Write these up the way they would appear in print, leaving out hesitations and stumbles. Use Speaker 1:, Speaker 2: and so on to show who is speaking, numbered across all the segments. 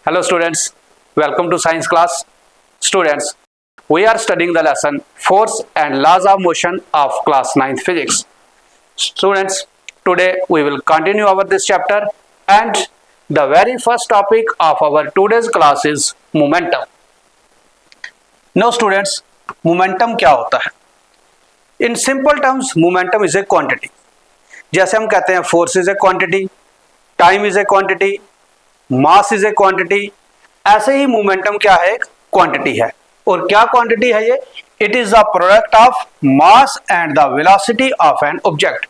Speaker 1: Hello students, welcome to science class. Students, we are studying the lesson Force and Laws of Motion of class 9th physics. Students, today we will continue our this chapter and the very first topic of our today's class is momentum. Now students, momentum क्या होता है? In simple terms, momentum is a quantity. जैसे हम कहते हैं force is a quantity, time is a quantity, mass is a quantity, ऐसे ही momentum क्या है? एक क्वांटिटी है। और क्या क्वांटिटी है ये? It is the product of mass and the velocity of an object.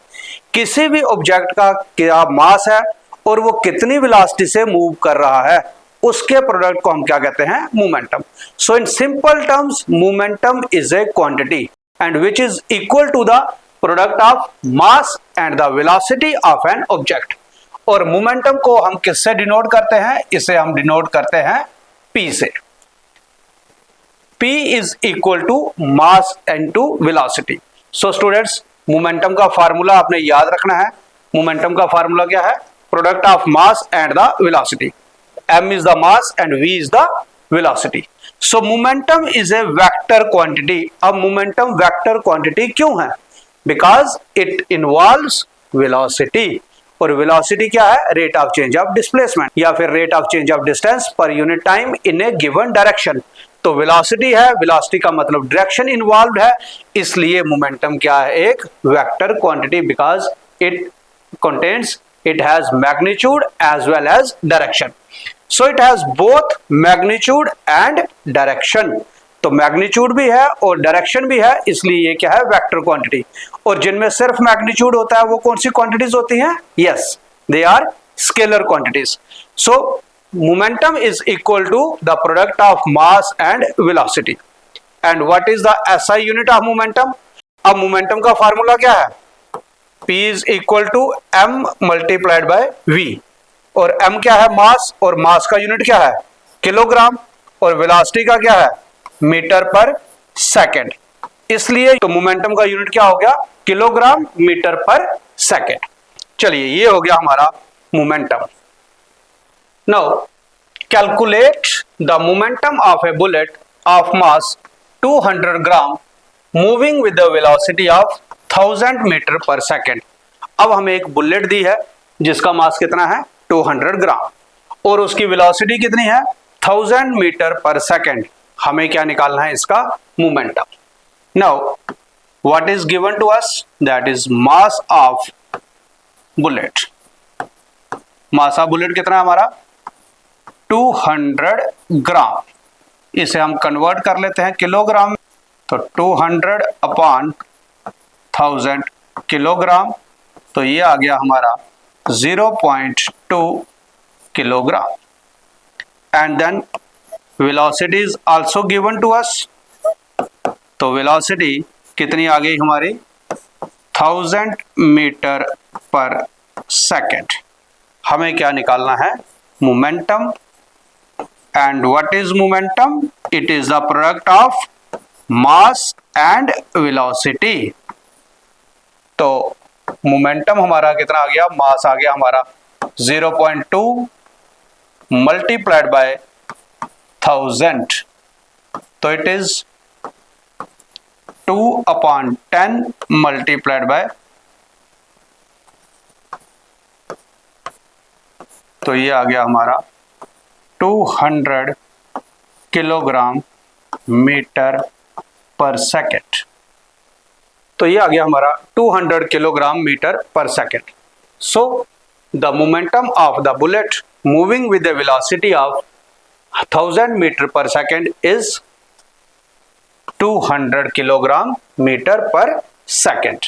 Speaker 1: किसी भी ऑब्जेक्ट का क्या मास है और वो कितनी वेलोसिटी से मूव कर रहा है, उसके प्रोडक्ट को हम क्या कहते हैं? Momentum. So in simple terms, momentum is a quantity and which is equal to the product of mass and the velocity of an object. और मोमेंटम को हम किससे डिनोट करते हैं? इसे हम डिनोट करते हैं P से। P is equal to mass into velocity. So students, momentum का फार्मूला आपने याद रखना है। मोमेंटम का फार्मूला क्या है? Product of mass and the velocity. M is the mass and V is the velocity. So momentum is a vector quantity. अब momentum vector quantity क्यों है? Because it involves velocity. और वेलोसिटी क्या है? Rate of change of displacement या फिर rate of change of distance per unit time in A given direction. तो velocity है, वेलोसिटी का मतलब डायरेक्शन इन्वॉल्वड है, इसलिए मोमेंटम क्या है? एक vector quantity because it has magnitude as well as direction. So it has both magnitude and direction. तो मैग्नीट्यूड भी है और डायरेक्शन भी है, इसलिए ये क्या है? Vector quantity. और जिनमें सिर्फ मैग्नीट्यूड होता है वो कौन सी क्वांटिटीज होती हैं? Yes, they are scalar quantities. So momentum is equal to the product of mass and velocity. And what is the SI unit of momentum? अब मोमेंटम का फार्मूला क्या है? P is equal to m multiplied by v। और m क्या है? मास। और मास का unit क्या है? किलोग्राम। और वेलोसिटी का क्या है? Metre per second. इसलिए तो मोमेंटम का यूनिट क्या हो गया? Kilogram metre per second. चलिए, ये हो गया हमारा momentum. Now calculate the momentum of a bullet of mass 200 gram moving with the velocity of 1000 metre per second. अब हमें एक बुलेट दी है जिसका मास कितना है? 200 ग्राम और उसकी वेलोसिटी कितनी है? 1000 मीटर पर सेकेंड। हमें क्या निकालना है? इसका momentum. Now what is given to us? That is mass of bullet. Mass of bullet कितना है हमारा? 200 ग्राम। इसे हम कन्वर्ट कर लेते हैं किलोग्राम। तो 200 अपॉन 1000 किलोग्राम, तो ये आ गया हमारा 0.2 kilogram. And then velocity is also given to us. तो वेलोसिटी कितनी आ गई हमारी? 1000 मीटर पर सेकेंड। हमें क्या निकालना है? Momentum. And what is momentum? It is the product of mass and velocity. तो मोमेंटम हमारा कितना आ गया? मास आ गया हमारा 0.2 मल्टीप्लाइड बाय 1000। तो इट इज 2/10 मल्टीप्लाइड बाय, तो ये आ गया हमारा 200 किलोग्राम मीटर पर सेकेंड। तो ये आ गया हमारा 200 kilogram metre per second. So the momentum of the bullet moving with the velocity of 1000 metre per second is 200 kilogram metre per second.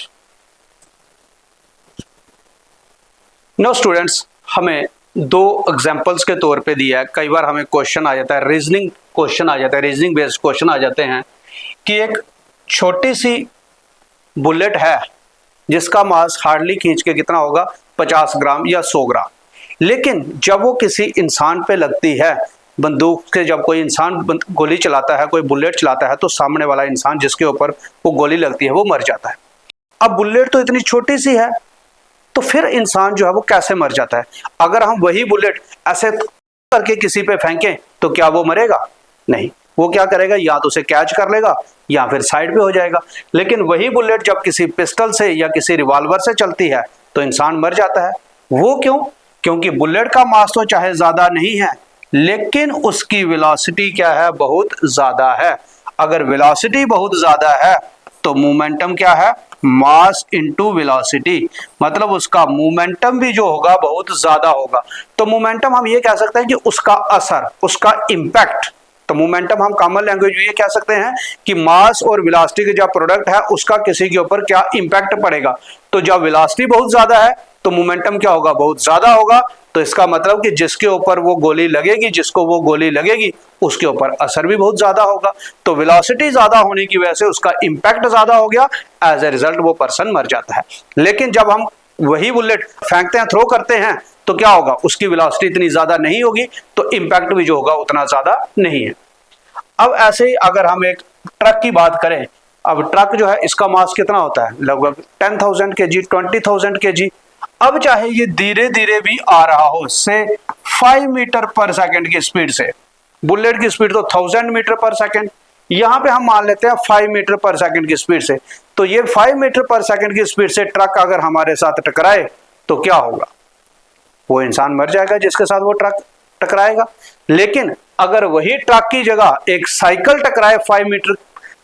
Speaker 1: Now students, हमें दो एग्जांपल्स के तौर पे दिया है। कई बार हमें क्वेश्चन आ जाता है, रीजनिंग क्वेश्चन आ जाता है, रीजनिंग बेस्ड क्वेश्चन आ जाते हैं कि एक छोटी सी बुलेट है जिसका मास हार्डली खींच के कितना होगा? 50 ग्राम या 100 ग्राम। लेकिन जब वो किसी इंसान पे लगती है, बंदूक से जब कोई इंसान गोली चलाता है, कोई बुलेट चलाता है, तो सामने वाला इंसान जिसके ऊपर वो गोली लगती है वो मर जाता है। अब बुलेट तो इतनी छोटी सी है, तो फिर इंसान जो है वो कैसे मर जाता है? अगर हम वही बुलेट ऐसे करके किसी पे फेंकें तो क्या वो मरेगा? नहीं, वो क्या करेगा, या तो उसे कैच कर लेगा या फिर साइड पे हो जाएगा। लेकिन वही बुलेट जब किसी पिस्टल से या किसी रिवॉल्वर से चलती है तो इंसान मर जाता है। वो क्यों? क्योंकि बुलेट का मास तो चाहे ज्यादा नहीं है, लेकिन उसकी वेलोसिटी क्या है, बहुत ज्यादा है। अगर वेलोसिटी बहुत ज्यादा है तो मोमेंटम क्या है, मास इनटू वेलोसिटी, मतलब उसका मोमेंटम भी जो होगा बहुत ज्यादा होगा। तो मोमेंटम हम ये कह सकते हैं कि उसका असर, उसका इंपैक्ट। तो मोमेंटम हम कॉमन लैंग्वेज में ये कह सकते हैं कि मास और वेलोसिटी का जो प्रोडक्ट है उसका किसी के ऊपर क्या इंपैक्ट पड़ेगा। तो जब वेलोसिटी बहुत ज्यादा है तो मोमेंटम क्या होगा, बहुत ज्यादा होगा। तो इसका मतलब कि जिसके ऊपर वो गोली लगेगी, जिसको वो गोली लगेगी, उसके ऊपर असर भी बहुत ज्यादा होगा। तो वेलोसिटी ज्यादा होने की वजह से उसका इंपैक्ट ज्यादा हो गया, एज ए रिजल्ट वो पर्सन मर जाता है। लेकिन जब हम वही बुलेट फेंकते हैं, थ्रो करते हैं, तो क्या होगा, उसकी वेलोसिटी इतनी ज्यादा नहीं होगी, तो इंपैक्ट भी जो होगा उतना ज्यादा नहीं है। अब ऐसे ही अगर हम एक ट्रक की बात करें, अब ट्रक जो है इसका मास कितना होता है, लगभग 10,000 kg, 20,000 kg। अब चाहे ये धीरे धीरे भी आ रहा हो, से 5 मीटर पर सेकंड की स्पीड से, बुलेट की स्पीड तो 1000 मीटर पर सेकंड, यहां पे हम मान लेते हैं 5 मीटर पर सेकंड की स्पीड से। तो ये 5 मीटर पर सेकंड की स्पीड से ट्रक अगर हमारे साथ टकराए तो क्या होगा, वो इंसान मर जाएगा जिसके साथ वो ट्रक टकराएगा। लेकिन अगर वही ट्रक की जगह एक साइकिल टकराए 5 मीटर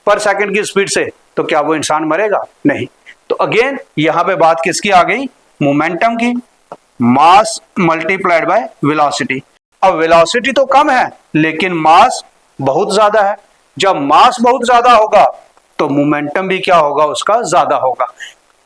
Speaker 1: पर सेकंड की स्पीड से, तो क्या वो इंसान मरेगा? नहीं। तो अगेन यहां पे बात किसकी आ गई, मोमेंटम की, मास मल्टीप्लाइड बाय वेलोसिटी। अब वेलोसिटी तो कम है लेकिन मास बहुत ज्यादा है। जब मास बहुत ज्यादा होगा तो मोमेंटम भी क्या होगा, उसका ज्यादा होगा।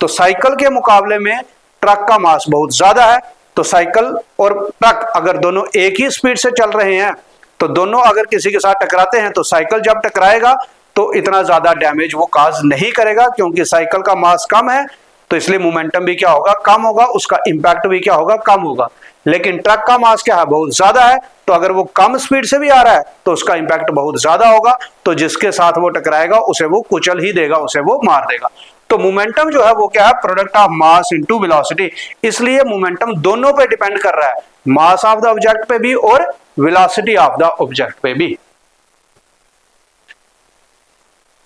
Speaker 1: तो साइकिल के मुकाबले में ट्रक का मास बहुत ज्यादा है। तो साइकिल और ट्रक अगर दोनों एक ही स्पीड से चल रहे हैं तो दोनों अगर किसी के साथ टकराते हैं तो साइकिल जब टकराएगा तो इतना ज्यादा डैमेज वो काज नहीं करेगा, क्योंकि साइकिल का मास कम है, तो इसलिए मोमेंटम भी क्या होगा, कम होगा, उसका इंपैक्ट भी क्या होगा, कम होगा। लेकिन ट्रक का मास क्या है, बहुत ज्यादा है, तो अगर वो कम स्पीड से भी आ रहा है तो उसका इंपैक्ट बहुत ज्यादा होगा। तो जिसके साथ वो टकराएगा उसे वो कुचल ही देगा, उसे वो मार देगा। तो मोमेंटम जो है वो क्या है, product of mass into velocity. इसलिए मोमेंटम दोनों पे डिपेंड कर रहा है, मास ऑफ द ऑब्जेक्ट पे भी और वेलोसिटी ऑफ द ऑब्जेक्ट पे भी।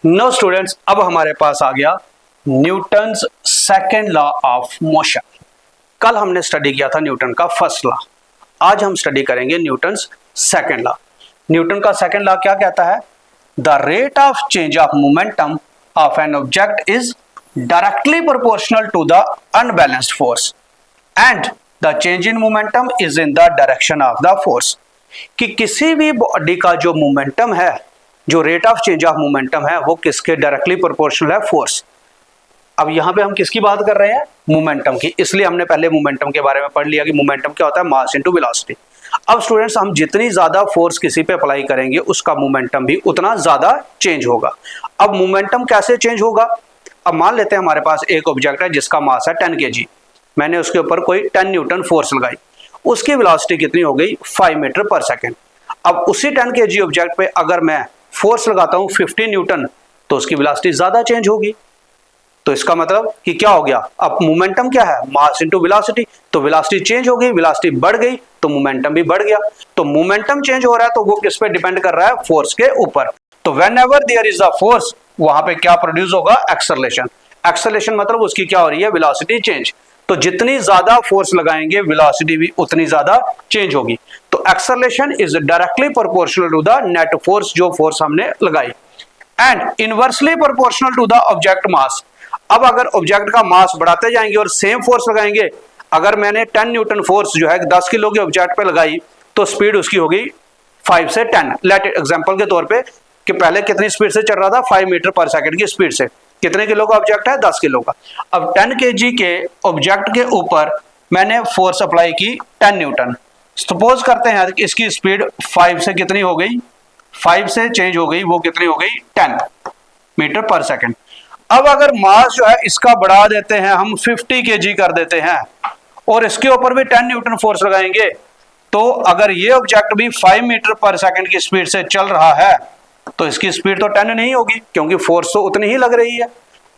Speaker 1: नो स्टूडेंट्स, अब हमारे पास आ गया Newton's second law of motion. कल हमने स्टडी किया था न्यूटन का फर्स्ट लॉ, आज हम स्टडी करेंगे न्यूटन्स सेकेंड लॉ। न्यूटन का सेकेंड लॉ क्या कहता है, the rate of change of momentum of an object is directly proportional to the unbalanced force and the change in momentum is in the direction of the force. कि किसी भी body का जो momentum है, जो rate of change of momentum है, वो किसके डायरेक्टली प्रोपोर्शनल है, फोर्स। अब यहां पे हम किसकी बात कर रहे हैं, मोमेंटम की, इसलिए हमने पहले मोमेंटम के बारे में पढ़ लिया कि मोमेंटम क्या होता है, मास इनटू वेलोसिटी। अब स्टूडेंट्स, हम जितनी ज्यादा फोर्स किसी पे अप्लाई करेंगे उसका मोमेंटम भी उतना ज्यादा चेंज होगा। अब मोमेंटम कैसे चेंज होगा, अब मान लेते हैं हमारे पास एक ऑब्जेक्ट है जिसका मास है 10 kg, मैंने उसके ऊपर कोई 10 न्यूटन फोर्स लगाई, उसकी वेलोसिटी कितनी हो गई, 5 मीटर पर सेकेंड। अब उसी 10 kg ऑब्जेक्ट पे अगर मैं फोर्स लगाता हूं 15 न्यूटन, तो उसकी वेलोसिटी ज्यादा चेंज होगी। तो इसका मतलब कि क्या हो गया, अब मोमेंटम क्या है, मास इनटू वेलोसिटी। तो वेलोसिटी चेंज हो गई, वेलोसिटी बढ़ गई तो मोमेंटम भी बढ़ गया। तो मोमेंटम चेंज हो रहा है तो वो किस पे डिपेंड कर रहा है, फोर्स के ऊपर। तो whenever there is a force, वहां पे क्या प्रोड्यूस होगा, एक्सेलरेशन। एक्सेलरेशन मतलब उसकी क्या हो रही है, वेलोसिटी चेंज। तो जितनी ज्यादा फोर्स लगाएंगे वेलोसिटी भी उतनी ज्यादा चेंज होगी। तो acceleration is directly proportional to the net force, जो फोर्स हमने लगाई, and inversely proportional to the object mass. अब अगर ऑब्जेक्ट का मास बढ़ाते जाएंगे और सेम फोर्स लगाएंगे, अगर मैंने 10 न्यूटन फोर्स जो है 10 किलो के ऑब्जेक्ट पे लगाई तो स्पीड उसकी होगी 5 से 10। लेट एग्जांपल के तौर पे कि पहले कितनी स्पीड से चल रहा था, 5 मीटर पर सेकंड की स्पीड से। कितने किलो का ऑब्जेक्ट है, 10 किलो का। अब 10 kg के ऑब्जेक्ट के ऊपर मैंने फोर्स अप्लाई की 10 न्यूटन। सपोज करते हैं इसकी स्पीड 5 से कितनी हो गई, 5 से चेंज हो गई, वो कितनी हो गई, 10 मीटर पर सेकंड। अब अगर मास जो है इसका बढ़ा देते हैं, हम 50 kg कर देते हैं और इसके ऊपर भी 10 न्यूटन फोर्स लगाएंगे, तो अगर ये ऑब्जेक्ट भी 5 मीटर पर सेकंड की स्पीड से चल रहा है तो इसकी स्पीड तो 10 नहीं होगी, क्योंकि फोर्स तो उतनी ही लग रही है।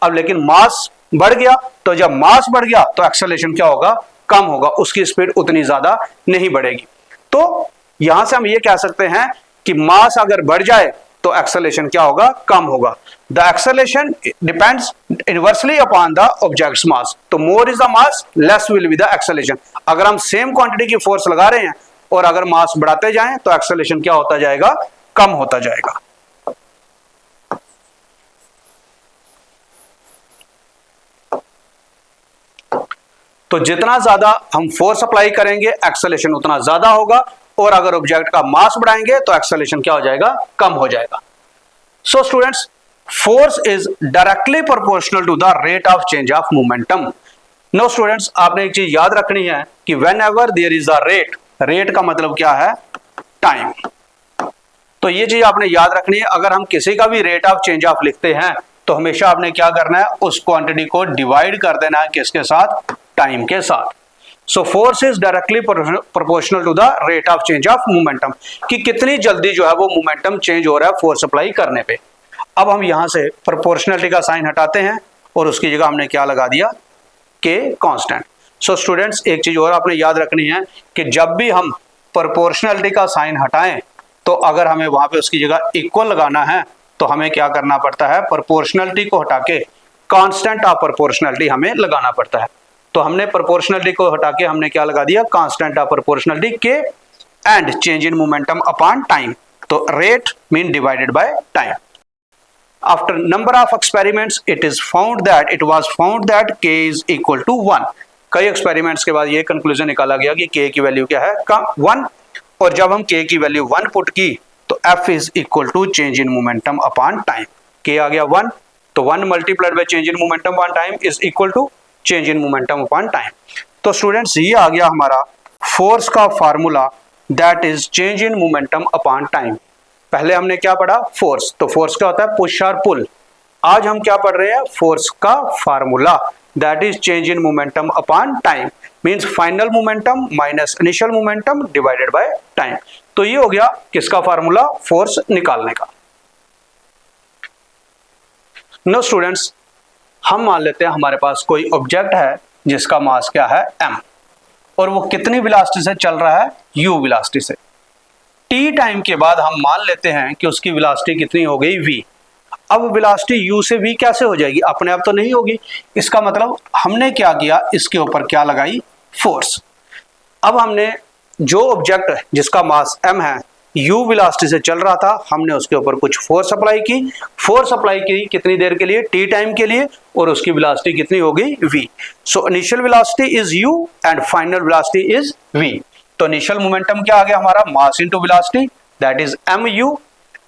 Speaker 1: अब लेकिन मास बढ़ गया, तो जब मास बढ़ गया तो एक्सेलरेशन क्या होगा, कम होगा, उसकी स्पीड उतनी ज्यादा नहीं बढ़ेगी। तो यहां से हम ये कह सकते हैं कि मास अगर बढ़ जाए तो एक्सेलरेशन क्या होगा, कम होगा। The acceleration depends inversely upon the object's mass, तो more is the mass less will be the acceleration. अगर हम सेम क्वांटिटी की फोर्स लगा रहे हैं और अगर मास बढ़ाते जाएं तो एक्सेलरेशन क्या होता जाएगा, कम होता जाएगा। तो जितना ज्यादा हम फोर्स अप्लाई करेंगे एक्सेलरेशन उतना ज्यादा होगा, और अगर ऑब्जेक्ट का मास बढ़ाएंगे तो एक्सेलरेशन क्या हो जाएगा, कम हो जाएगा। So students, force is directly proportional to the rate of change of momentum. Now students, आपने एक चीज याद रखनी है कि whenever there is the rate, rate का मतलब क्या है, टाइम। तो ये चीज आपने याद रखनी है। अगर हम किसी का भी रेट ऑफ चेंज ऑफ लिखते हैं तो हमेशा आपने क्या करना है, उस क्वांटिटी को डिवाइड कर देना है किसके साथ, टाइम के साथ। So force is directly proportional to the rate of change of momentum, कि कितनी जल्दी जो है वो मोमेंटम चेंज हो रहा है फोर्स अप्लाई करने पे। अब हम यहां से प्रोपोर्शनलिटी का साइन हटाते हैं और उसकी जगह हमने क्या लगा दिया, के कांस्टेंट। सो स्टूडेंट्स, एक चीज और आपने याद रखनी है कि जब भी हम प्रोपोर्शनलिटी का साइन हटाएं तो अगर हमें वहां पे उसकी जगह इक्वल लगाना है तो हमें क्या करना पड़ता है, प्रोपोर्शनलिटी को हटा के कांस्टेंट ऑफ प्रोपोर्शनलिटी हमें लगाना पड़ता है। तो हमने प्रोपोर्शनलिटी को हटा के हमने क्या लगा दिया, कांस्टेंट ऑफ प्रोपोर्शनलिटी के and change in momentum upon time. तो rate mean divided by time. After number of experiments, it was found that k is equal to 1. कई एक्सपेरिमेंट्स के बाद ये कंक्लूजन निकाला गया कि k की वैल्यू क्या है, 1। और जब हम k की वैल्यू 1 पुट की तो f is equal to change in momentum upon time. k आ गया 1, तो 1 multiplied by change in momentum upon time is equal to change in momentum upon time. तो स्टूडेंट्स, ये आ गया हमारा फोर्स का formula, that is change in momentum upon time. पहले हमने क्या पढ़ा, फोर्स। तो फोर्स क्या होता है, पुश और पुल। आज हम क्या पढ़ रहे हैं, फोर्स का formula, that is change in momentum upon time, means final momentum minus initial momentum divided by time. तो ये हो गया किसका फार्मूला, फोर्स निकालने का। नो स्टूडेंट्स, हम मान लेते हैं हमारे पास कोई ऑब्जेक्ट है जिसका मास क्या है, m, और वो कितनी वेलोसिटी से चल रहा है, u वेलोसिटी से। t टाइम के बाद हम मान लेते हैं कि उसकी वेलोसिटी कितनी हो गई, v। अब वेलोसिटी u से v कैसे हो जाएगी, अपने आप तो नहीं होगी। इसका मतलब हमने क्या किया, इसके ऊपर क्या लगाई, फोर्स। अब हमने जो ऑब्जेक्ट जिसका मास m है, u वेलोसिटी से चल रहा था, हमने उसके ऊपर कुछ फोर्स अप्लाई की। फोर्स अप्लाई की कितनी देर के लिए, t टाइम के लिए, और उसकी वेलोसिटी कितनी हो गई, v। So initial velocity is u and final velocity is v। तो इनिशियल मोमेंटम क्या आ गया हमारा, mass into velocity, that is mu,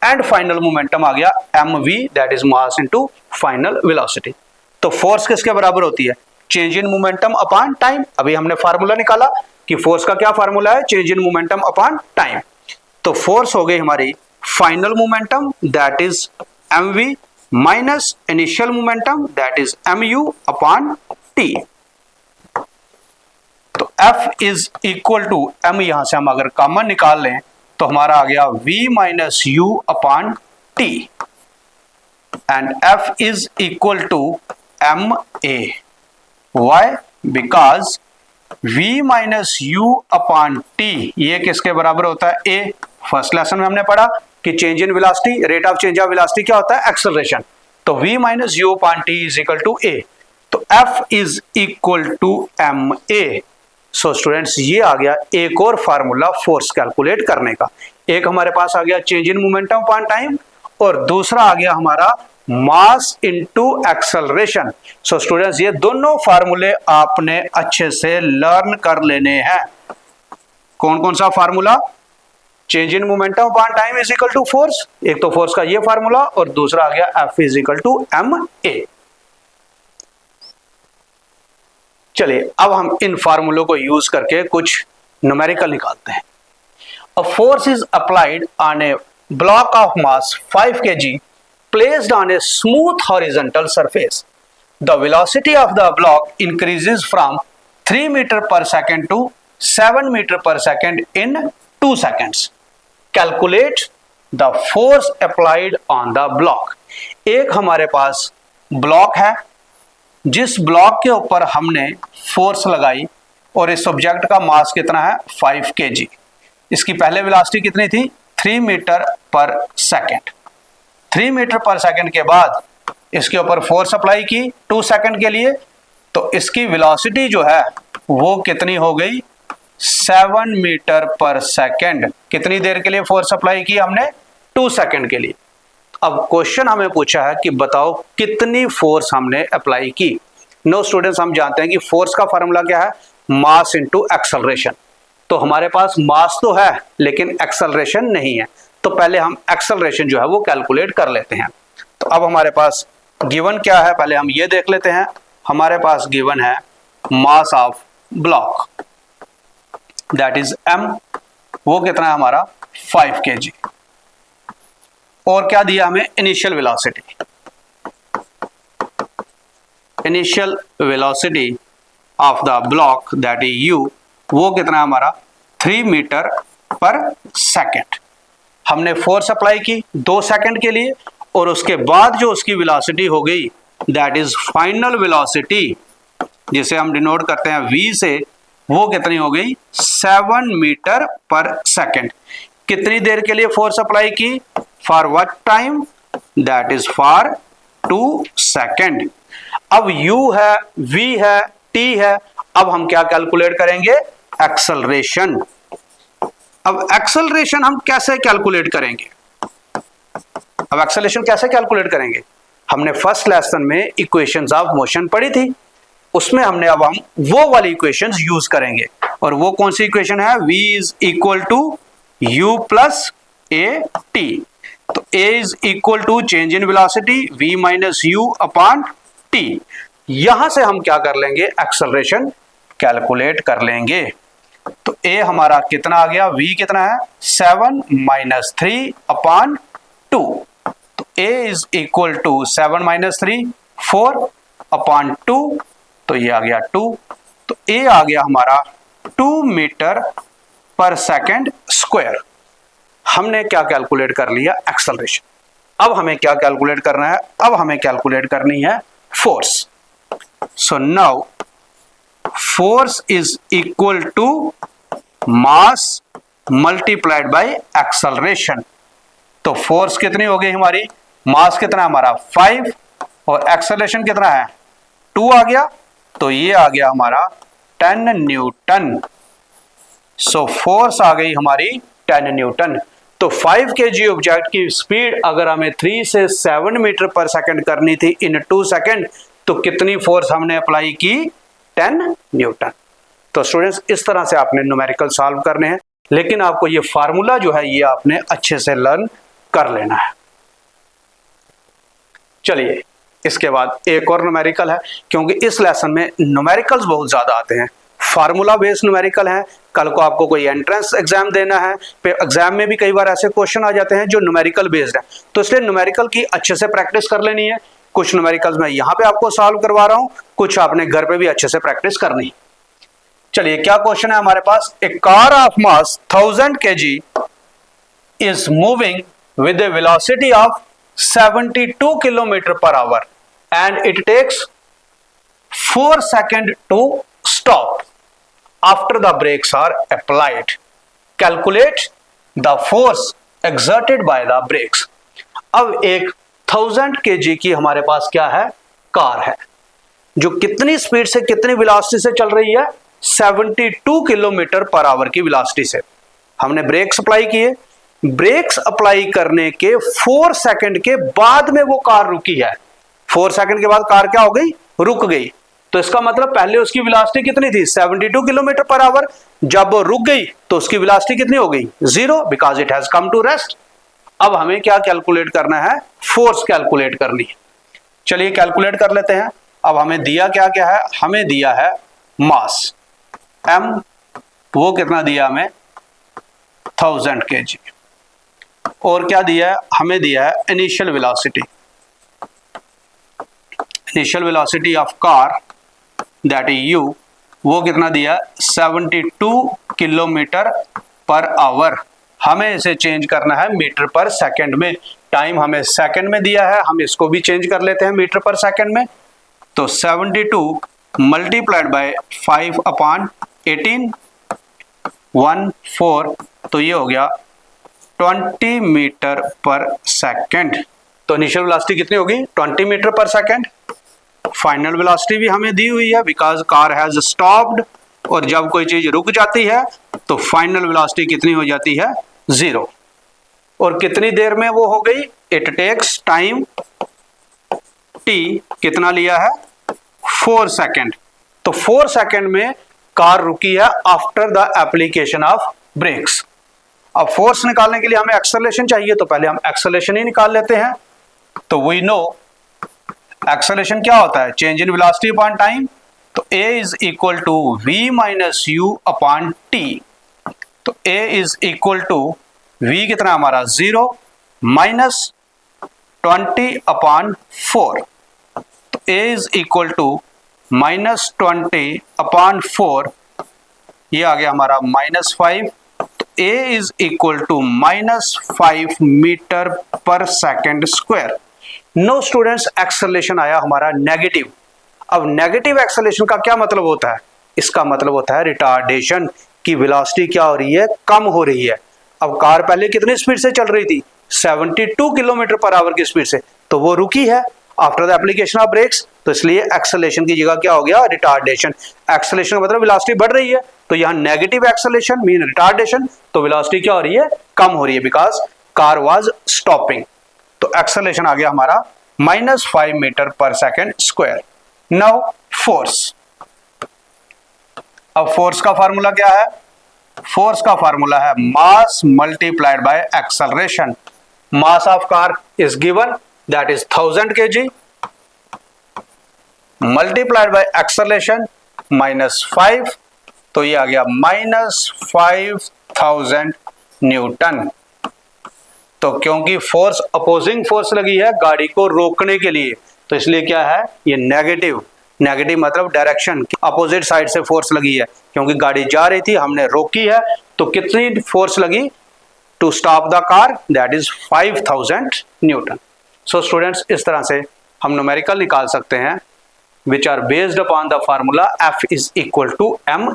Speaker 1: and final momentum आ गया mv, that is mass into final velocity. तो फोर्स किसके बराबर होती है, change in momentum upon time. अभी हमने फार्मूला निकाला कि फोर्स का क्या फार्मूला है, change in momentum upon time. तो फोर्स हो गई हमारी final momentum, that is mv, minus initial momentum, that is mu upon t। तो F is equal to m, यहां से हम अगर कॉमन निकाल लें तो हमारा आ गया v minus u upon t, and F is equal to ma। Why, because v minus u upon t ये किसके बराबर होता है, a। फर्स्ट लेसन में हमने पढ़ा कि change in velocity, rate of change of velocity क्या होता है, एक्सेलरेशन। तो v minus u upon t is equal to a। तो F is equal to ma। So students, ये आ गया एक और फार्मूला फोर्स कैलकुलेट करने का। एक हमारे पास आ गया change in momentum upon time, और दूसरा आ गया हमारा मास इनटू एक्सेलरेशन। सो स्टूडेंट्स, ये दोनों फार्मूले आपने अच्छे से लर्न कर लेने हैं। कौन कौन सा formula, change in momentum upon time is equal to force, एक तो फोर्स का ये फार्मूला, और दूसरा आ गया F is equal to ma। चलिए अब हम इन फार्मूलों को यूज करके कुछ न्यूमेरिकल निकालते हैं। A force is applied on A block of mass 5 kg placed on a smooth horizontal surface. The velocity of the block increases from 3 meter per second to 7 meter per second in 2 seconds. Calculate the force applied on the block. एक हमारे पास block है, जिस block के ऊपर हमने force लगाई, और इस ऑब्जेक्ट का मास कितना है, 5 kg। इसकी पहले वेलोसिटी कितनी थी 3 metre per second. 3 metre per second के बाद इसके ऊपर फोर्स अप्लाई की 2 सेकेंड के लिए, तो इसकी वेलोसिटी जो है वो कितनी हो गई 7 मीटर पर सेकेंड। कितनी देर के लिए फोर्स अप्लाई की हमने 2 सेकेंड के लिए। अब क्वेश्चन हमें पूछा है कि बताओ कितनी फोर्स हमने अप्लाई की। नो स्टूडेंट्स, हम जानते हैं कि फोर्स का फार्मूला क्या है, मास इनटू एक्सेलरेशन। तो हमारे पास मास तो है लेकिन एक्सेलरेशन नहीं है, तो पहले हम एक्सेलरेशन जो है वो कैलकुलेट कर लेते हैं। तो अब हमारे पास गिवन क्या है, पहले हम ये देख लेते हैं। हमारे पास गिवन है mass of block that is m, वो कितना है हमारा 5 kg। और क्या दिया हमें, initial velocity. Initial velocity of the block that is u, वो कितना है हमारा 3 मीटर पर सेकेंड। हमने फोर्स अप्लाई की 2 सेकेंड के लिए, और उसके बाद जो उसकी वेलोसिटी हो गई दैट इज फाइनल वेलोसिटी, जिसे हम डिनोट करते हैं v से, वो कितनी हो गई 7 मीटर पर सेकेंड। कितनी देर के लिए फोर्स अप्लाई की, for what time, that is for 2 second. अब u है, v है, t है, अब हम क्या कैलकुलेट करेंगे, एक्सेलरेशन। अब एक्सेलरेशन हम कैसे कैलकुलेट करेंगे, अब एक्सेलरेशन कैसे कैलकुलेट करेंगे, हमने फर्स्ट लेसन में इक्वेशंस ऑफ मोशन पढ़ी थी, उसमें हमने अब हम वो वाली इक्वेशंस यूज करेंगे। और वो कौन सी इक्वेशन है, v is equal to u plus a t. तो a is equal to change in velocity v minus u upon t। यहां से हम क्या कर लेंगे, एक्सेलरेशन कैलकुलेट कर लेंगे। तो a हमारा कितना आ गया, v कितना है 7 माइनस 3 अपॉन 2। तो a is equal to 7 minus 3 4 upon 2, तो ये आ गया 2। तो a आ गया हमारा 2 मीटर पर सेकेंड स्क्वायर। हमने क्या कैलकुलेट कर लिया, एक्सेलरेशन। अब हमें क्या कैलकुलेट करना है, अब हमें कैलकुलेट करनी है force. So now force is equal to mass multiplied by acceleration. तो फोर्स कितनी हो गई हमारी, मास कितना हमारा 5 और एक्सेलरेशन कितना है 2 आ गया, तो ये आ गया हमारा 10 न्यूटन। सो फोर्स आ गई हमारी 10 न्यूटन। तो 5 kg ऑब्जेक्ट की स्पीड अगर हमें 3 से 7 मीटर पर सेकंड करनी थी इन 2 सेकंड, तो कितनी फोर्स हमने अप्लाई की 10 न्यूटन। तो स्टूडेंट्स, इस तरह से आपने न्यूमेरिकल सॉल्व करने हैं, लेकिन आपको ये फार्मूला जो है ये आपने अच्छे से लर्न कर लेना है। चलिए, इसके बाद एक और न्यूमेरिकल है, क्योंकि इस लेसन में न्यूमेरिकल्स बहुत ज्यादा आते हैं, फार्मूला बेस्ड न्यूमेरिकल है। कल को आपको कोई एंट्रेंस एग्जाम देना है, फिर एग्जाम में भी कई बार ऐसे क्वेश्चन आ जाते हैं जो न्यूमेरिकल बेस्ड है, तो इसलिए न्यूमेरिकल की अच्छे से प्रैक्टिस कर लेनी है। कुछ न्यूमेरिकल्स मैं यहाँ पे आपको सॉल्व करवा रहा हूँ, कुछ आपने घर पे भी अच्छे से प्रैक्टिस करनी है। चलिए, क्या क्वेश्चन है हमारे पास, a car of mass 1000 kg is moving with a velocity of 72 kilometre per hour and it takes 4 seconds to stop after the brakes are applied. Calculate the force exerted by the brakes. अब एक 1000 kg की हमारे पास क्या है, car है, जो कितनी speed से कितनी वेलोसिटी से चल रही है, 72 किलोमीटर पर आवर की वेलोसिटी से। हमने ब्रेक्स अप्लाई किए, ब्रेक्स अप्लाई करने के 4 सेकंड के बाद में वो कार रुकी है। 4 सेकंड के बाद कार क्या हो गई, रुक गई। तो इसका मतलब पहले उसकी वेलोसिटी कितनी थी 72 किलोमीटर पर आवर, जब वो रुक गई तो उसकी वेलोसिटी कितनी हो गई 0, because it has come to rest. अब हमें क्या कैलकुलेट करना है, फोर्स कैलकुलेट करनी है। चलिए कैलकुलेट कर लेते हैं। अब हमें दिया क्या क्या है, हमें दिया है मास m, वो कितना दिया हमें 1000 kg, और क्या दिया है, हमें दिया है initial velocity. Initial velocity of car that is u, वो कितना दिया 72 किलोमीटर पर आवर। हमें इसे चेंज करना है मीटर पर सेकंड में। टाइम हमें सेकंड में दिया है, हम इसको भी चेंज कर लेते हैं मीटर पर सेकंड में। तो 72 मल्टीप्लाइड बाय 5 अपॉन 18 14 तो ये हो गया 20 मीटर पर सेकेंड। तो इनिशियल वेलोसिटी कितनी होगी? 20 metre per second. Final velocity भी हमें दी हुई है बिकॉज कार हैज स्टॉप्ड, और जब कोई चीज रुक जाती है तो फाइनल वेलोसिटी कितनी हो जाती है? 0। और कितनी देर में वो हो गई? इट टेक्स टाइम t कितना लिया है? 4 सेकेंड। तो 4 सेकेंड में कार रुकी है after the application of brakes. अब फोर्स निकालने के लिए हमें एक्सेलरेशन चाहिए, तो पहले हम एक्सेलरेशन ही निकाल लेते हैं। तो वी नो एक्सेलरेशन क्या होता है? Change in velocity upon time. तो a is equal to v minus u upon t। तो a is equal to v कितना हमारा? 0 माइनस 20 अपॉन 4। तो a is equal to minus 20 upon 4, ये आ गया हमारा -5। तो a is equal to -5 metre per second square. No students, acceleration आया हमारा नेगेटिव। अब नेगेटिव एक्सेलरेशन का क्या मतलब होता है? इसका मतलब होता है रिटार्डेशन की वेलोसिटी क्या हो रही है? कम हो रही है। अब कार पहले कितनी स्पीड से चल रही थी? 72 किलोमीटर पर आवर की स्पीड से, तो वो रुकी है after the application of brakes. तो इसलिए एक्सेलरेशन की जगह क्या हो गया? रिटार्डेशन। एक्सेलरेशन का मतलब वेलोसिटी बढ़ रही है, तो यहाँ नेगेटिव एक्सेलरेशन मीन रिटार्डेशन, तो वेलोसिटी क्या हो रही है? कम हो रही है बिकॉज कार वाज स्टॉपिंग। तो एक्सेलरेशन आ गया हमारा -5 metre per second square. Now force. अब फोर्स का फार्मूला क्या है? फोर्स का फार्मूला है मास multiplied by acceleration. Mass of car is given, that is 1000 kg multiplied by acceleration -5, तो ये आ गया -5000 न्यूटन। तो क्योंकि फोर्स अपोजिंग फोर्स लगी है गाड़ी को रोकने के लिए, तो इसलिए क्या है? ये नेगेटिव। नेगेटिव मतलब डायरेक्शन, अपोजिट साइड से फोर्स लगी है। क्योंकि गाड़ी जा रही थी, हमने रोकी है, तो कितनी फोर्स लगी to stop the car? That is 5000 newton. So students, इस तरह से हम न्यूमेरिकल निकाल सकते हैं which are based upon the formula F is equal to ma।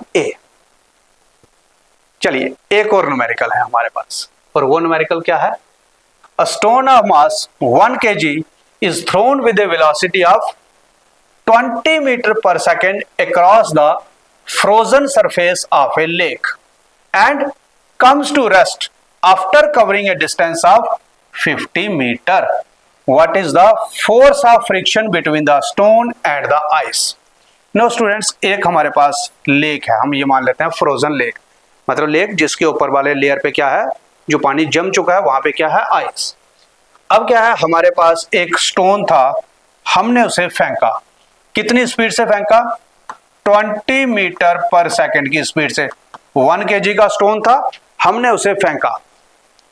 Speaker 1: चलिए एक और न्यूमेरिकल है हमारे पास, और वो न्यूमेरिकल क्या है? A stone of mass 1 kg is thrown with a velocity of 20 meter per second across the frozen surface of a lake and comes to rest after covering a distance of 50 meter. What is the force of friction between the stone and the ice? Now students, एक हमारे पास lake है, हम ये मान लेते हैं frozen lake, मतलब lake जिसके ऊपर वाले लेयर पे क्या है? जो पानी जम चुका है, वहां पे क्या है? आइस। अब क्या है? हमारे पास एक स्टोन था, हमने उसे फेंका। कितनी स्पीड से फेंका? 20 मीटर पर सेकंड की स्पीड से। 1 kg का स्टोन था, हमने उसे फेंका।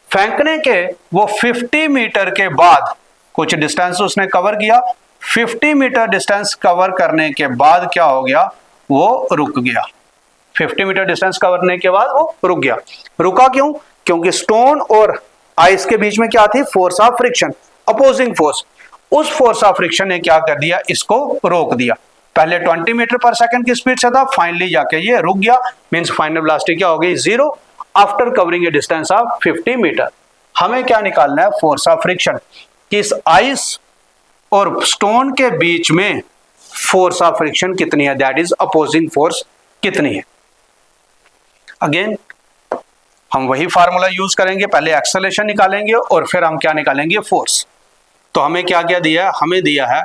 Speaker 1: फेंकने के वो 50 मीटर के बाद कुछ डिस्टेंस उसने कवर किया। 50 मीटर डिस्टेंस कवर करने के बाद क्या हो गया? वो रुक गया। 50 मीटर डिस्टेंस कवर करने के बाद वो रुक गया। रुका क्यों? क्योंकि स्टोन और आइस के बीच में क्या थी? Force of friction, opposing force. उस फोर्स ऑफ फ्रिक्शन ने क्या कर दिया? इसको रोक दिया। पहले 20 मीटर पर सेकंड की स्पीड से था, फाइनली जाके ये रुक गया, मींस फाइनल वेलोसिटी क्या हो गई? 0 after covering a distance of 50 metre. हमें क्या निकालना है? फोर्स ऑफ फ्रिक्शन, कि इस आइस और स्टोन के बीच में फोर्स ऑफ फ्रिक्शन कितनी है? दैट इज अपोजिंग फोर्स कितनी है? अगेन हम वही फार्मूला यूज करेंगे, पहले एक्सेलरेशन निकालेंगे और फिर हम क्या निकालेंगे? फोर्स। तो हमें क्या क्या दिया है? हमें दिया है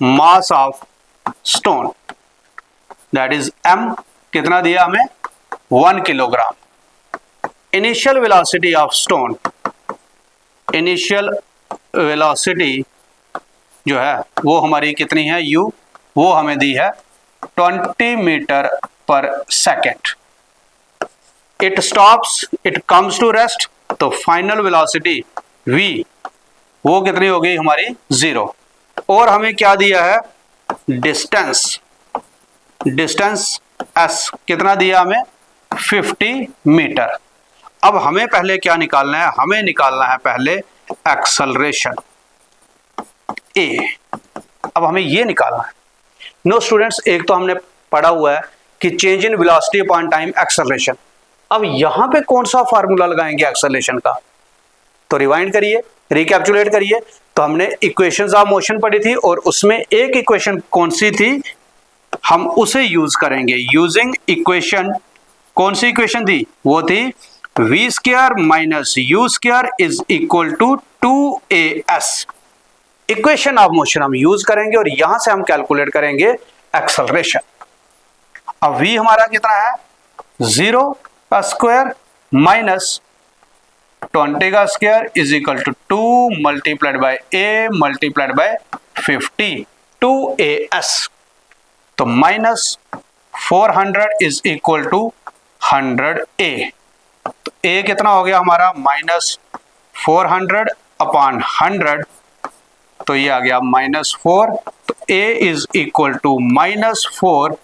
Speaker 1: mass of stone, that is m। कितना दिया हमें? 1 kilogram. Initial velocity of stone, initial velocity जो है वो हमारी कितनी है? u। वो हमें दी है 20 metre per second. It stops, it comes to rest, तो फाइनल वेलोसिटी v वो कितनी हो गई हमारी? 0। और हमें क्या दिया है? डिस्टेंस, डिस्टेंस s कितना दिया हमें? 50 मीटर। अब हमें पहले क्या निकालना है? हमें निकालना है पहले एक्सेलरेशन a। अब हमें ये निकालना है। नो स्टूडेंट्स, एक तो हमने पढ़ा हुआ है कि change in velocity upon time acceleration, अब यहां पे कौन सा फार्मूला लगाएंगे एक्सेलरेशन का? तो रिवाइंड करिए, रिकैप्चुलेट करिए। तो हमने इक्वेशंस ऑफ मोशन पढ़ी थी और उसमें एक इक्वेशन कौन सी थी, हम उसे यूज करेंगे। यूजिंग इक्वेशन, कौन सी इक्वेशन थी? वो थी v square minus u square is equal to 2as। Equation of motion हम यूज करेंगे और यहां से हम कैलकुलेट करेंगे एक्सेलरेशन। अब v हमारा कितना है? 0 का स्क्वायर माइनस 20 का square is equal to 2 multiplied by a multiplied by 50 2as। तो minus 400 is equal to 100a। तो a कितना हो गया हमारा? माइनस 400 अपॉन 100, तो ये आ गया -4। तो a is equal to -4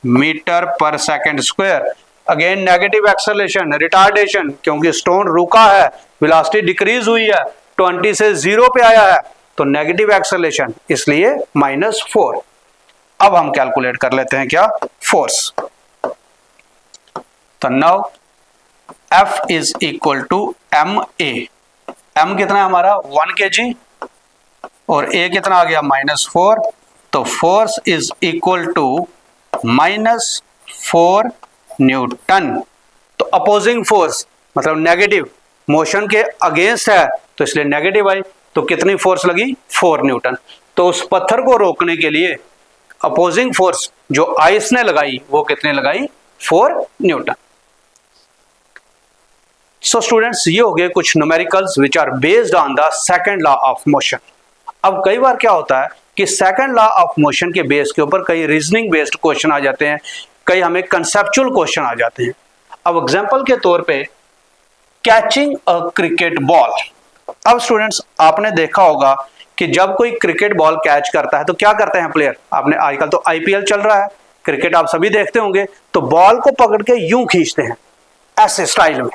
Speaker 1: metre per second square. Again negative acceleration, retardation, क्योंकि स्टोन रुका है, वेलोसिटी डिक्रीज हुई है, 20 से 0 पे आया है, तो नेगेटिव एक्सेलरेशन, इसलिए -4। अब हम कैलकुलेट कर लेते हैं क्या? फोर्स। तो now F is equal to ma। m कितना है हमारा? 1 kg और a कितना आ गया? -4। तो force is equal to -4 newton. तो अपोजिंग फोर्स मतलब नेगेटिव, मोशन के अगेंस्ट है तो इसलिए नेगेटिव आई। तो कितनी फोर्स लगी? 4 न्यूटन। तो उस पत्थर को रोकने के लिए अपोजिंग फोर्स जो आइस ने लगाई वो कितने लगाई? 4 न्यूटन। सो स्टूडेंट्स, ये हो गए कुछ numericals which are based on the second law of motion. अब कई बार क्या होता है कि सेकंड लॉ ऑफ मोशन के बेस के ऊपर कई रीजनिंग बेस्ड क्वेश्चन आ जाते हैं, कई हमें कंसेप्चुअल क्वेश्चन आ जाते हैं। अब एग्जांपल के तौर पे कैचिंग अ क्रिकेट बॉल। अब स्टूडेंट्स, आपने देखा होगा कि जब कोई क्रिकेट बॉल कैच करता है तो क्या करते हैं प्लेयर? आपने, आजकल तो आईपीएल चल रहा है, क्रिकेट आप सभी देखते होंगे, तो बॉल को पकड़ के यूं खींचते हैं ऐसे स्टाइल में।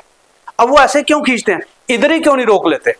Speaker 1: अब वो ऐसे क्यों खींचते हैं? इधर ही क्यों नहीं रोक लेते?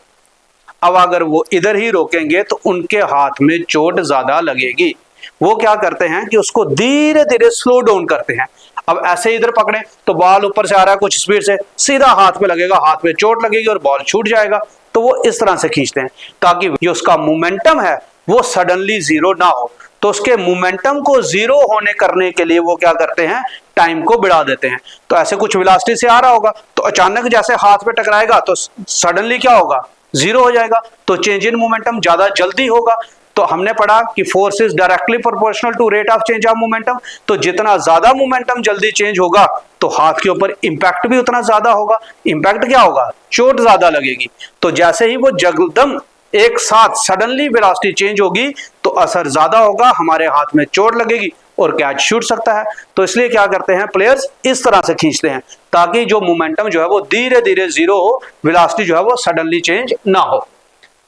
Speaker 1: अब अगर वो इधर ही रोकेंगे तो उनके हाथ में चोट ज्यादा लगेगी। वो क्या करते हैं कि उसको धीरे धीरे स्लो डाउन करते हैं। अब ऐसे इधर पकड़े तो बॉल ऊपर से आ रहा है कुछ स्पीड से, सीधा हाथ में लगेगा, हाथ में चोट लगेगी और बॉल छूट जाएगा। तो वो इस तरह से खींचते हैं ताकि जो उसका मोमेंटम है वो सडनली जीरो ना हो। तो उसके मोमेंटम को जीरो होने करने के लिए वो क्या करते हैं? टाइम को बढ़ा देते हैं। तो ऐसे कुछ वेलोसिटी से आ रहा होगा तो अचानक जैसे हाथ पे टकराएगा तो सडनली क्या होगा? जीरो हो जाएगा। तो चेंज इन मोमेंटम ज्यादा जल्दी होगा। तो हमने पढ़ा कि force is directly proportional to rate of change of momentum. तो जितना ज्यादा मोमेंटम जल्दी चेंज होगा तो हाथ के ऊपर इंपैक्ट भी उतना ज्यादा होगा। इंपैक्ट क्या होगा? चोट ज्यादा लगेगी। तो जैसे ही वो जगदम एक साथ सडनली वेलोसिटी चेंज होगी तो असर ज्यादा होगा, हमारे हाथ में चोट लगेगी और कैच छूट सकता है। तो इसलिए क्या करते हैं प्लेयर्स? इस तरह से खींचते हैं ताकि जो मोमेंटम जो है वो धीरे धीरे जीरो हो, वेलोसिटी जो है वो सडनली चेंज ना हो।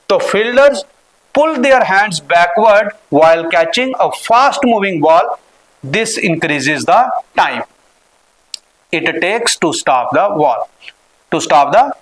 Speaker 1: तो fielders pull their hands backward while catching a fast moving ball. This increases the time it takes to stop the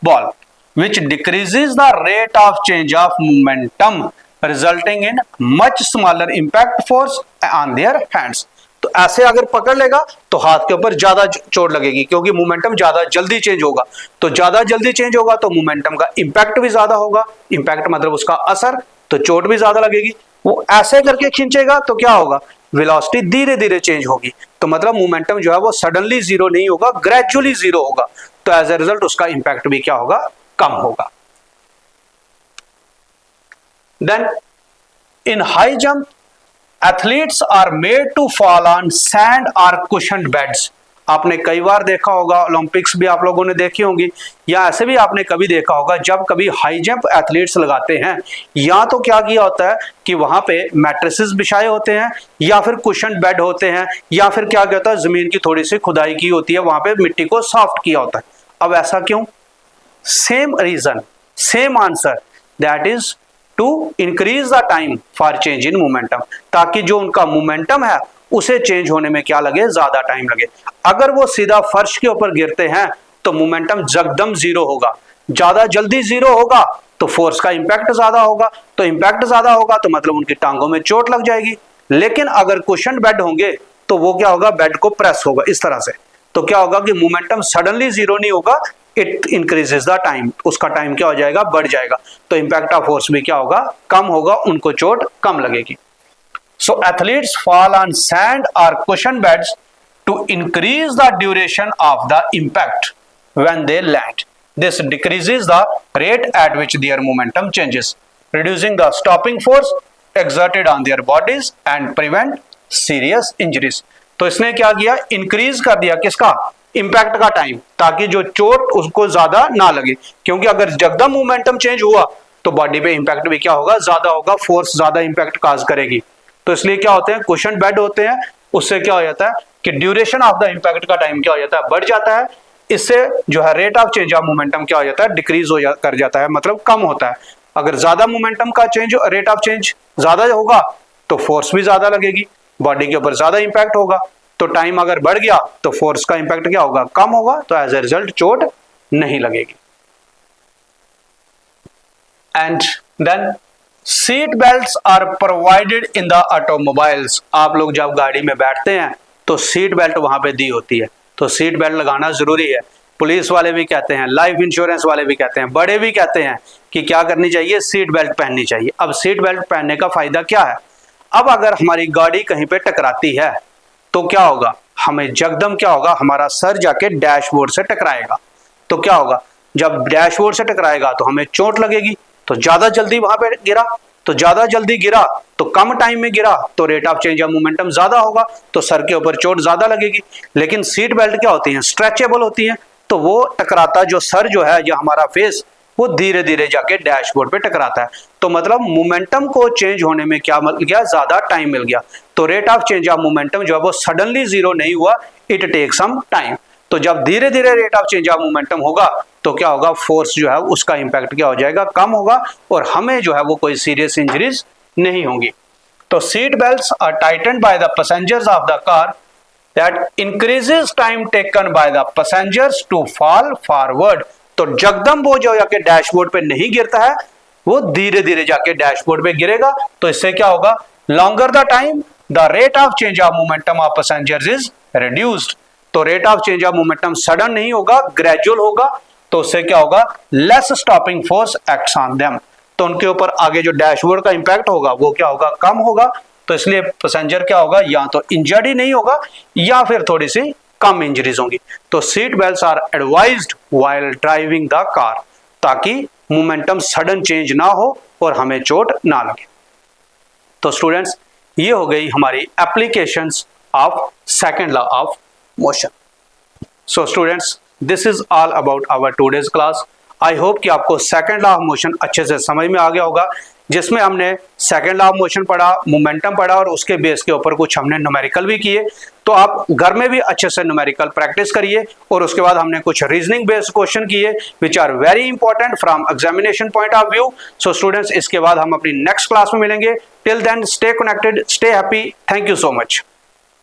Speaker 1: ball, which decreases the rate of change of momentum, resulting in much smaller impact force on their hands. तो ऐसे अगर पकड़ लेगा तो हाथ के ऊपर ज्यादा चोट लगेगी क्योंकि मोमेंटम ज्यादा जल्दी चेंज होगा। तो ज्यादा जल्दी चेंज होगा तो मोमेंटम का इंपैक्ट भी ज्यादा होगा। इंपैक्ट मतलब उसका असर, तो चोट भी ज्यादा लगेगी। वो ऐसे करके खींचेगा तो क्या होगा? वेलोसिटी धीरे धीरे चेंज होगी। तो मतलब मोमेंटम जो है वो सडनली जीरो नहीं होगा, ग्रेजुअली जीरो होगा। तो एज ए रिजल्ट उसका इंपैक्ट भी क्या होगा? कम होगा। Then in high jump athletes are made to fall on sand और कुशन्ड बेड्स। आपने कई बार देखा होगा, ओलंपिक्स भी आप लोगों ने देखी होंगी, या ऐसे भी आपने कभी देखा होगा जब कभी हाई जंप एथलीट्स लगाते हैं, या तो क्या किया होता है कि वहां पे मैट्रेसेस बिछाए होते हैं या फिर कुशन बेड होते हैं, या फिर क्या होता है जमीन की थोड़ी सी खुदाई की होती है, वहां पे मिट्टी को सॉफ्ट किया होता है। अब ऐसा क्यों? Same reason, same answer, that is to increase the time for change in momentum, ताकि जो उनका मोमेंटम है उसे चेंज होने में क्या लगे? ज्यादा टाइम लगे। अगर वो सीधा फर्श के ऊपर गिरते हैं तो मोमेंटम जगदम जीरो होगा, ज्यादा जल्दी जीरो होगा तो फोर्स का इंपैक्ट ज्यादा होगा, तो इंपैक्ट ज्यादा होगा तो मतलब उनकी टांगों में चोट लग जाएगी। लेकिन अगर कुशन बेड होंगे तो वो क्या होगा? बेड को प्रेस होगा इस तरह से, तो क्या होगा कि मोमेंटम सडनली जीरो नहीं होगा, इट इंक्रीजेस द टाइम, उसका टाइम क्या हो जाएगा, बढ़ जाएगा, तो इम्पैक्ट ऑफ फोर्स भी क्या होगा, कम होगा, उनको चोट कम लगेगी। So athletes fall on sand और cushion beds to increase the duration of the impact when they land, this decreases the rate at which their momentum changes, reducing the stopping force exerted on their bodies and prevent serious injuries। तो इसने क्या किया, increase कर दिया किसका, impact का time, ताकि जो चोट उसको ज्यादा ना लगे, क्योंकि अगर जगदम मोमेंटम चेंज हुआ तो बॉडी पे इंपैक्ट भी क्या होगा, ज्यादा होगा, फोर्स ज्यादा इंपैक्ट काज करेगी। तो इसलिए क्या होते हैं, कुशन बेड होते हैं, उससे क्या हो जाता है कि ड्यूरेशन ऑफ द इंपैक्ट का टाइम क्या हो जाता है, बढ़ जाता है, इससे जो है rate of change of momentum क्या हो जाता है, डिक्रीज कर जाता है, मतलब कम होता है। अगर ज्यादा मोमेंटम का चेंज, रेट ऑफ चेंज ज्यादा होगा तो फोर्स भी ज्यादा लगेगी, बॉडी के ऊपर ज्यादा इंपैक्ट होगा, तो टाइम अगर बढ़ गया तो फोर्स का इंपैक्ट क्या होगा, कम होगा, तो एज ए रिजल्ट चोट नहीं लगेगी। And then seat belts are provided in the automobiles. आप लोग जब गाड़ी में बैठते हैं तो सीट बेल्ट वहां पे दी होती है, तो सीट बेल्ट लगाना जरूरी है। पुलिस वाले भी कहते हैं, लाइफ इंश्योरेंस वाले भी कहते हैं, बड़े भी कहते हैं कि क्या करनी चाहिए, सीट बेल्ट पहननी चाहिए। अब सीट बेल्ट पहनने का फायदा क्या है, अब अगर हमारी गाड़ी कहीं पे टकराती है तो क्या होगा, हमें जगदम क्या होगा, हमारा सर जाके डैशबोर्ड से टकराएगा, तो क्या होगा, जब डैशबोर्ड से टकराएगा तो हमें चोट लगेगी, तो ज्यादा जल्दी वहां पे गिरा, तो ज्यादा जल्दी गिरा तो कम टाइम में गिरा, तो rate of change of momentum ज्यादा होगा, तो सर के ऊपर चोट ज्यादा लगेगी। लेकिन सीट बेल्ट क्या होती है, स्ट्रेचेबल होती है, तो वो टकराता जो सर जो है, या हमारा फेस, वो धीरे धीरे जाके डैशबोर्ड पे टकराता है, तो मतलब मोमेंटम को चेंज होने में क्या मिल गया, ज्यादा टाइम मिल गया। तो rate of change of momentum जो है वो सडनली जीरो नहीं हुआ, इट टेक सम टाइम। तो जब धीरे धीरे rate of change of momentum होगा तो क्या होगा, फोर्स जो है उसका इंपैक्ट क्या हो जाएगा, कम होगा, और हमें जो है वो कोई सीरियस इंजरीज नहीं होंगी। तो seat belts are tightened by the passengers of the car that increases time taken by the passengers to fall forward। तो जगदम वो जो जाके डैशबोर्ड पे नहीं गिरता है, वो धीरे धीरे जाके डैशबोर्ड पे गिरेगा, तो इससे क्या होगा, longer the time the rate of change of momentum of passengers is reduced. तो rate of change of momentum sudden नहीं होगा, ग्रेजुअल होगा, तो उससे क्या होगा, less stopping force acts on them, तो उनके ऊपर आगे जो डैशबोर्ड का इंपैक्ट होगा वो क्या होगा, कम होगा, तो इसलिए पैसेंजर क्या होगा, या तो इंजर्ड ही नहीं होगा या फिर थोड़ी सी कम इंजरीज होंगी। तो seat belts are advised while driving the car, ताकि मोमेंटम सडन चेंज ना हो और हमें चोट ना लगे। तो स्टूडेंट्स, ये हो गई हमारी applications of second law of motion. So students, this is all about our today's class. I hope कि आपको सेकंड लॉ ऑफ मोशन अच्छे से समझ में आ गया होगा, जिसमें हमने सेकंड लॉ ऑफ मोशन पढ़ा, मोमेंटम पढ़ा, और उसके बेस के ऊपर कुछ हमने न्यूमेरिकल भी किए। तो आप घर में भी अच्छे से न्यूमेरिकल प्रैक्टिस करिए, और उसके बाद हमने कुछ रीजनिंग बेस्ड क्वेश्चन किए which are very important from examination point of view. So students, इसके बाद हम अपनी नेक्स्ट क्लास में मिलेंगे। Till then, stay connected, stay happy, thank you so much.